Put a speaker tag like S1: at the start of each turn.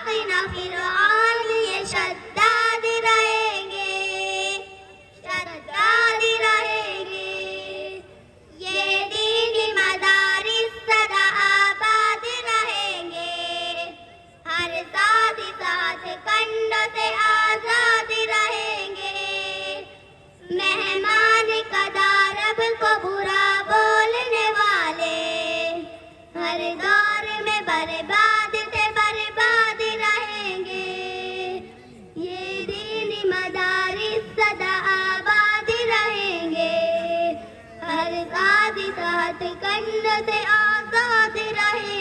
S1: साकिन फिरआन ये शद्दाद रहेंगे, शद्दाद रहेंगे। ये दीनी मदारिस सदा आबाद रहेंगे, हर साथ साथ कंडों से आजाद रहेंगे। मेहमान कदारब को बुरा बोलने वाले हर दौर में बर्बाद से बर्बाद रहेंगे। ये दीनी मदारिस सदा आबाद रहेंगे, हर साथ साथ कंडों से आजाद रहेंगे।